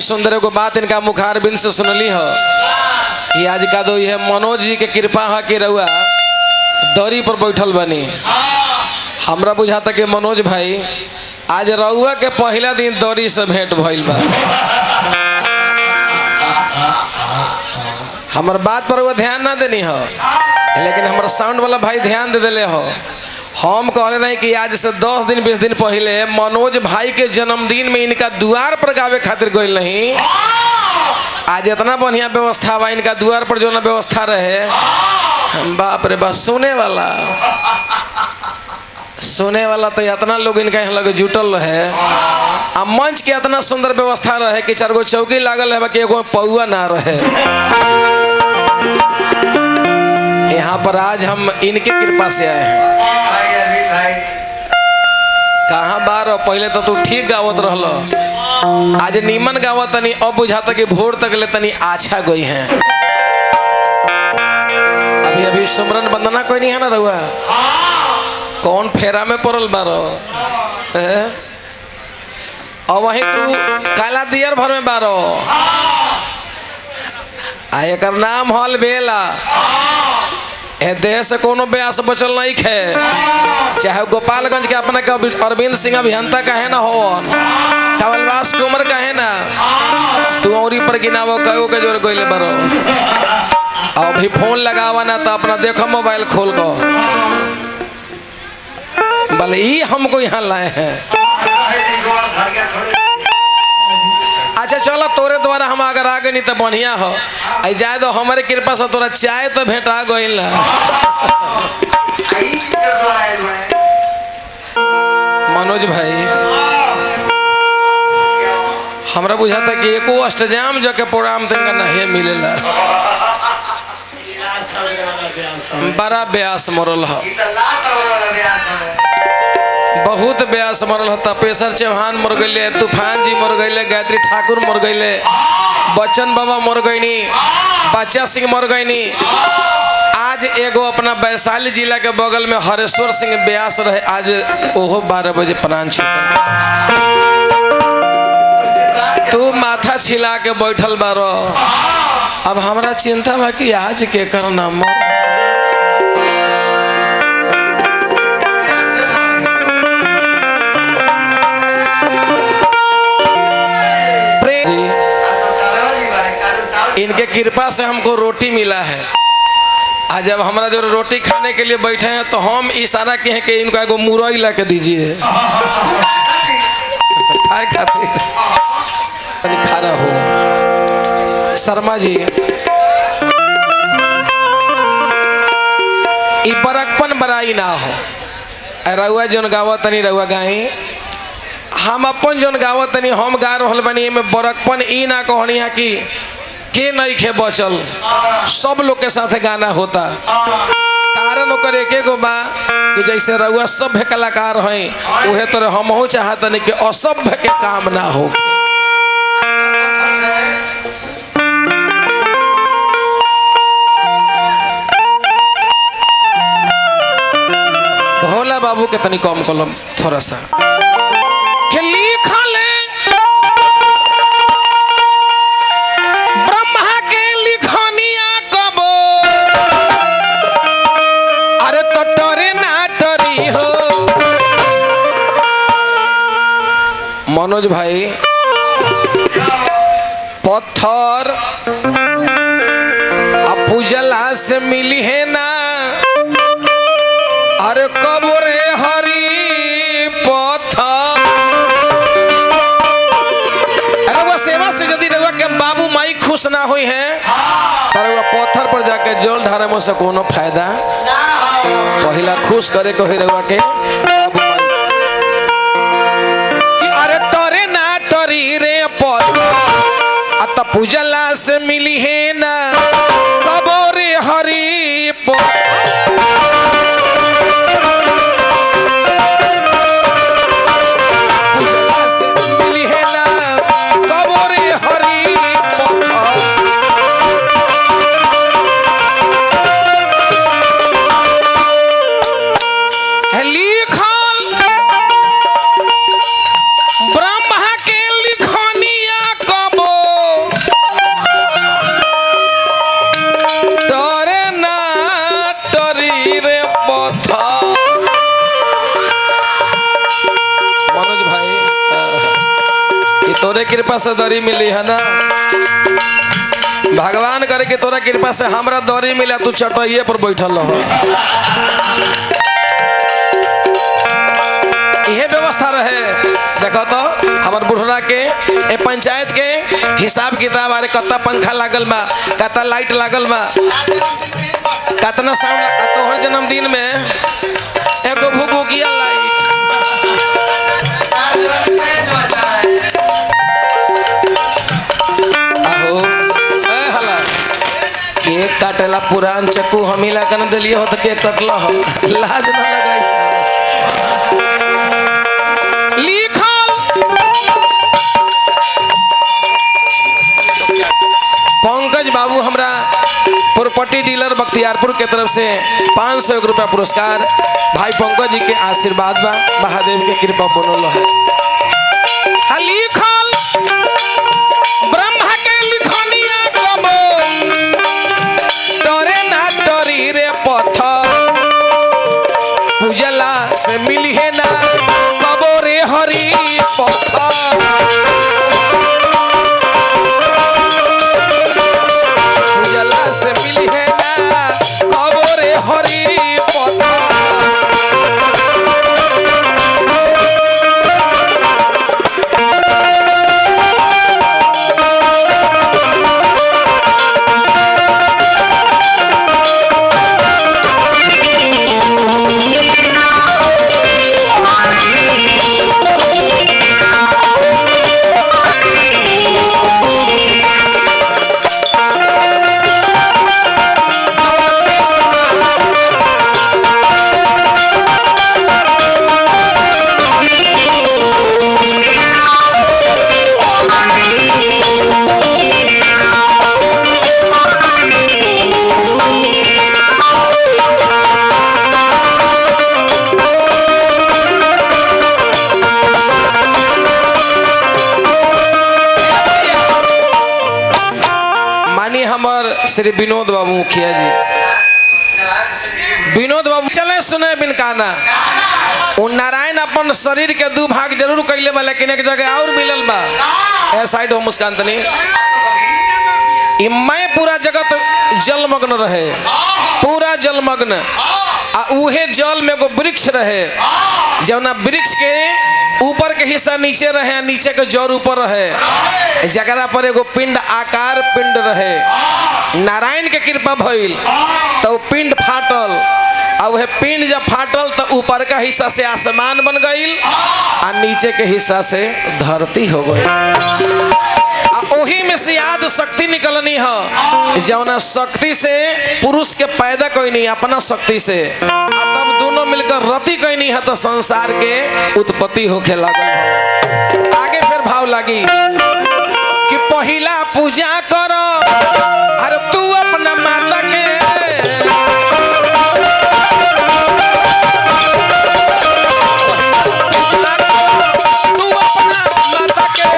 सुंदर को बात इनका मुखारबिंद से सुनली हो कि आज का दो यह मनोज जी के कृपा है कि रउआ दौरी पर बैठल बनी। हमरा बुझाता कि मनोज भाई आज रउआ के पहला दिन दौरी से भेंट भइल बा। हमार बात पर वो ध्यान ना देनी हो, लेकिन हमारा साउंड वाला भाई ध्यान दे दिले हो। हम कहले नहीं कि आज से 10 दिन 20 दिन पहले मनोज भाई के जन्मदिन में इनका द्वार पर गावे खातिर गइल नहीं। आज इतना बढ़िया व्यवस्था बा इनका द्वार पर, जो ना व्यवस्था रहे बाप रे बाप। सुने वाला तो इतना लोग इनका यहाँ लगे जुटल रहे। आ मंच के इतना सुंदर व्यवस्था रहे कि 4 गो चौकी लागल है कि एगो पौआ ना रहे। यहाँ पर आज हम इनके कृपा से आए हैं। कहाँ बार पहले तो तू ठीक गावत रहलो, आज नीमन गावत तनी, अब बुझाता कि भोर तक ले तनी अच्छा गई हैं। अभी अभी सुमरन वंदना कोई नहीं है ना रहुआ, कौन फेरा में पड़ल बारो और वहीं तू काला दियर भर में बारो। आ एक नाम हॉल बेला ए देह से कोनो ब्यास बचल नहीं खे। चाहे गोपालगंज के अपना अरविंद सिंह अभियंता कहे ना हो, कमलवास कुमार कहे ना, तू औरी पर गिनावो कहो के जोर कोई बरो। अभी फोन लगावा ना तो अपना देखो मोबाइल खोल को, भले ही हमको यहाँ लाए हैं। अच्छा चलो तोरे द्वारा हम अगर आगे नहीं तो बढ़िया हो, जाए तो हमारे कृपा से तोरा चाय तो भेंटा गई ना। मनोज भाई हमरा बुझाता कि एको अष्टजाम जो के प्रोग्राम तनका नहीं मिलेला। बड़ा ब्यास मरल हो, बहुत ब्यास मरल हो। तपेश्वर चौहान मर गए, तूफान जी मर गए, गायत्री ठाकुर मर गए, बच्चन बाबा मर गईनी, बच्चा सिंह मर गईनी। आज एगो अपना वैशाली जिला के बगल में हरेश्वर सिंह ब्यास रहे, आज ओहो 12 बजे प्राण छूटल। तू माथा छिला के बैठल बारो। अब हमरा चिंता बा कि आज के करना मर। इनके कृपा से हमको रोटी मिला है। आज जब हमारा जो रोटी खाने के लिए बैठे हैं तो हम इशारा किए हैं कि इनको एगो मुरई ला के दीजिए खारा हो। शर्मा जी ई बरकपन बराई ना हो। रउआ जोन गावत तनी रउआ गाई, हम अपन जोन गावत तनी हम गा रहल बनी। में बरकपन ई ना कहनी है कि के नहीं खे बचल, सब लोग के साथ गाना होता। कारण ओकर एके गो बा कि जैसे रउआ सभ्य कलाकार हैं उहे तरह हम हो चाहते नहीं कि असभ्य के काम ना हो। भोला बाबू के तनी कम कलम थोड़ा सा के लिखा ले मनोज भाई। पत्थर पूजला से मिली है ना, अरे कबरे हरी पत्थर। अरे वो सेवा से यदि रउआ के बाबू माई खुश ना हुई है तो रउआ पत्थर पर जाके जल ढारे में से कोनो फायदा। पहला खुश करे को ही रउआ के बाबू माई। अरे तोरे ना तोरी रे पत्थर पूजला से मिली है ना, कबरे हरी पूजला से मिली है ना, कबरे हरी लिखल ब्रह्मा के लिखनिया कबो तोरे कृपा से दरी मिली है ना। भगवान करे कि तोरा कृपा से हमरा दरी मिला, तू चटइये पर बैठल हो। यह व्यवस्था रहे। देखो तो हमार बुढ़रा के ए पंचायत के हिसाब किताब, अरे कत्ता पंखा लागल बा, कत्ता लाइट लागल बा, कतना साउंड। तोहर जन्मदिन में एगो भुकभुकिया लाइट, आहो ए हला केक काटेला पुरान चक्कू हमीला कन दिलिए हो तो केक कटला हो, लाज न लगाई छ। पंकज बाबू हमरा प्रॉपर्टी डीलर बख्तियारपुर के तरफ से 500 रुपया पुरस्कार। भाई पंकज जी के आशीर्वाद बा, महादेव के कृपा बनल है। लिखल ब्रह्मा के लिखनिया कबो डरे ना डरी रे पत्थर, पूजला से मिली है ना कबो रे हरी पत्थर। श्री विनोद बाबू मुखिया जी, विनोद बाबू चले सुने बिन गाना। नारायण अपन शरीर के दो भाग जरूर कैले बा, लेकिन एक जगह और मिलल बा। ए साइड हो मुस्कान तनी, मैं पूरा जगत जलमग्न रहे, पूरा जलमग्न। आ उहे जल में एगो वृक्ष रहे, जौना वृक्ष के ऊपर के हिस्सा नीचे रहे, नीचे के जड़ ऊपर रहे, जगह पर एगो पिंड आकार पिंड रहे। नारायण के कृपा भइल तो पिंड फाटल, और वह पिंड जब फाटल तो ऊपर का हिस्सा से आसमान बन गईल, और नीचे के हिस्सा से धरती हो गई। ओही में से याद शक्ति निकलनी है, जौना शक्ति से पुरुष के पैदा कोई नहीं, अपना शक्ति से तब दोनों मिलकर रति कोई नहीं है, तो संसार के उत्पत्ति होके लागल। आगे फिर भाव लगी कि पहिला पूजा करो, अरे तू अपना माता के, तू अपना माता के,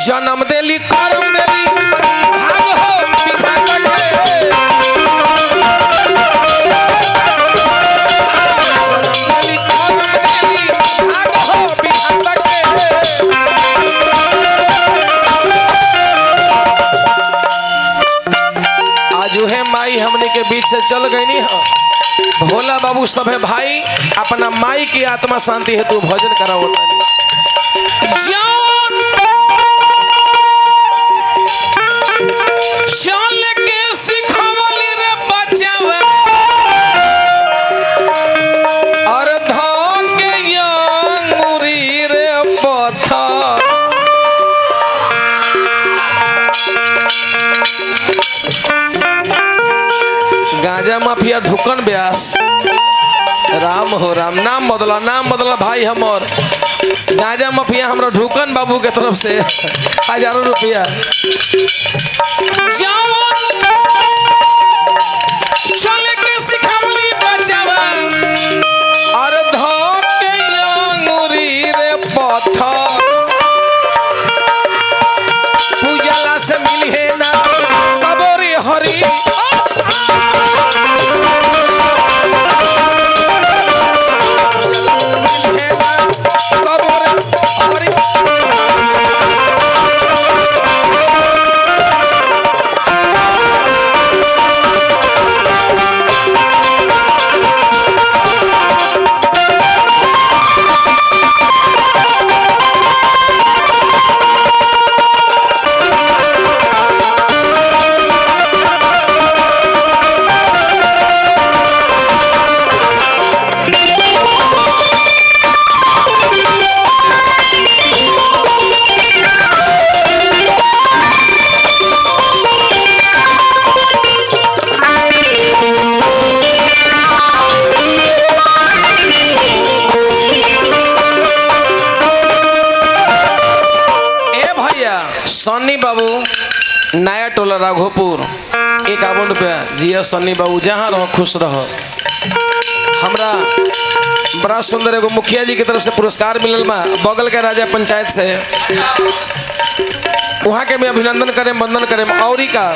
जन्म देली करम देली भाग हो विधाता के, जन्म देली करम देली भाग हो विधाता के। आज उहे माई हमने के बीच से चल गई नी हो। भोला बाबू सभे भाई अपना माई की आत्मा शांति हेतु भजन कराओ। चल के सिखवली रे बचावा, और धो के अंगूरी रे पत्थर। गांजा माफिया ढुकन ब्यास, राम हो राम, नाम बदला भाई हमर। गांजा माफिया हमरा ढुकन बाबू के तरफ से 1000 रुपया। चले के सिखावली बचावा, और धो के अंगूरी रे पत्थर। पूजला से मिली है ना कबोरी हरी। सन्नी बाबू नया टोला राघोपुर 51 रुपया जिया सन्नी बाबू जहाँ रहो खुश रहो। हमरा बड़ा सुंदर एगो मुखिया जी की तरफ से पुरस्कार मिलल बा बगल के राजा पंचायत से, वहाँ के भी अभिनंदन करें वंदन करें। औरी का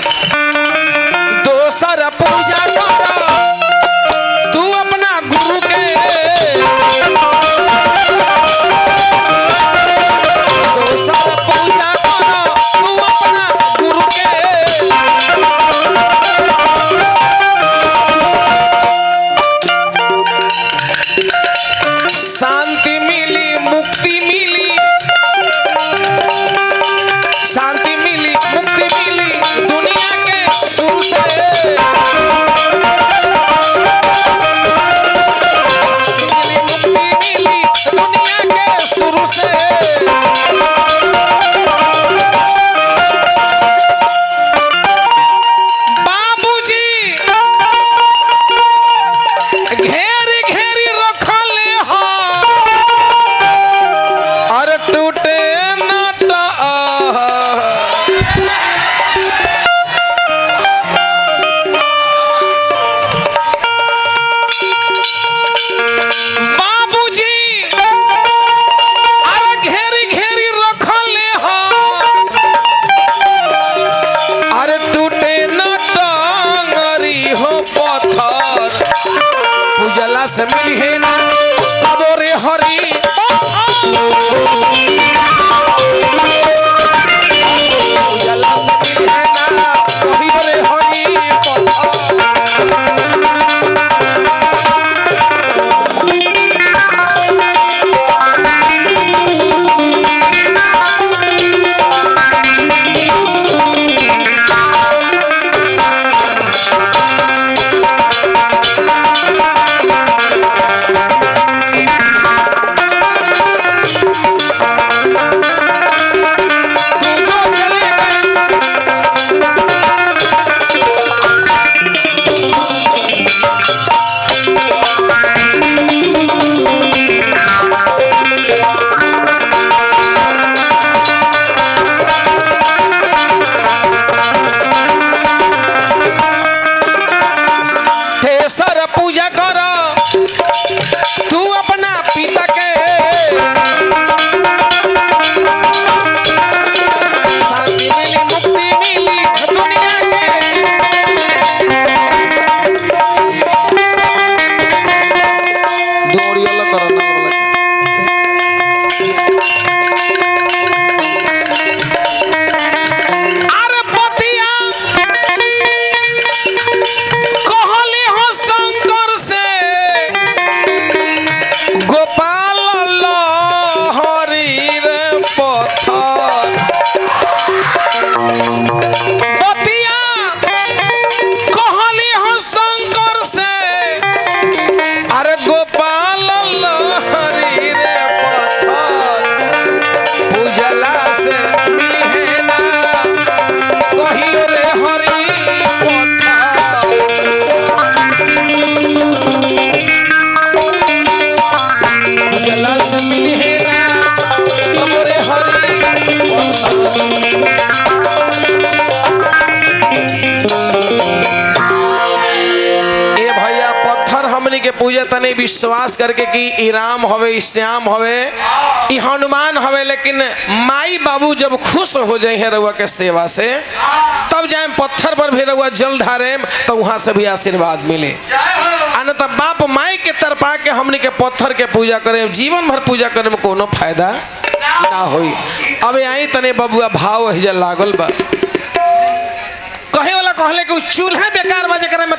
दोसर पूजा करो तू अपना गुरु के, दोसर पूजा करो तू अपना गुरु के, शांति मिली मुक्ति मिली, शांति मिली मुक्ति मिली दुनिया के सुर से, मुक्ति मिली दुनिया के सुर से। बाबूजी घेरी घेरी रखले हो और टूटे नाटा, बाबूजी अरे घेरी घेरी रखले हो अरे टूटे न टांगरी हो पत्थर, उजला से मिली है ना कबो रे हरी, उजला से मिली है ना कबो रे हरी पत्थर। पूजा करो तू अपना पिता के, शांति मिली मुक्ति मिली दुनिया के, दौड़ी अलग करो ना अरे पतिया कहली हो शंकर से गोपाल लहरी रे पत्थर, पतिया कहली हो शंकर से अरे गोपाल लहरी रे पत्थर, उजला से मिली है ना कहियो रे हरी पत्थर, उजला से मिली है ना कबो रे हरी पत्थर। ए भैया पत्थर हमनी के पूजा तनी विश्वास करके कि ई राम हवे ई श्याम हवे ई हनुमान हवे, लेकिन माई बाबू जब खुश हो जाए हैं रउआ के सेवा से तब जाए पत्थर पर भी रउआ जल ढारे तो वहां से भी आशीर्वाद मिले। आने तब बाप माई के तरपा के हमनी के पत्थर के पूजा करे जीवन भर पूजा करे में कोनो फायदा ना होई। अब आई तने बबुआ भाव हिजल लागल बा कहे वाला कहले कि चूल्हा बेकार बजे करे में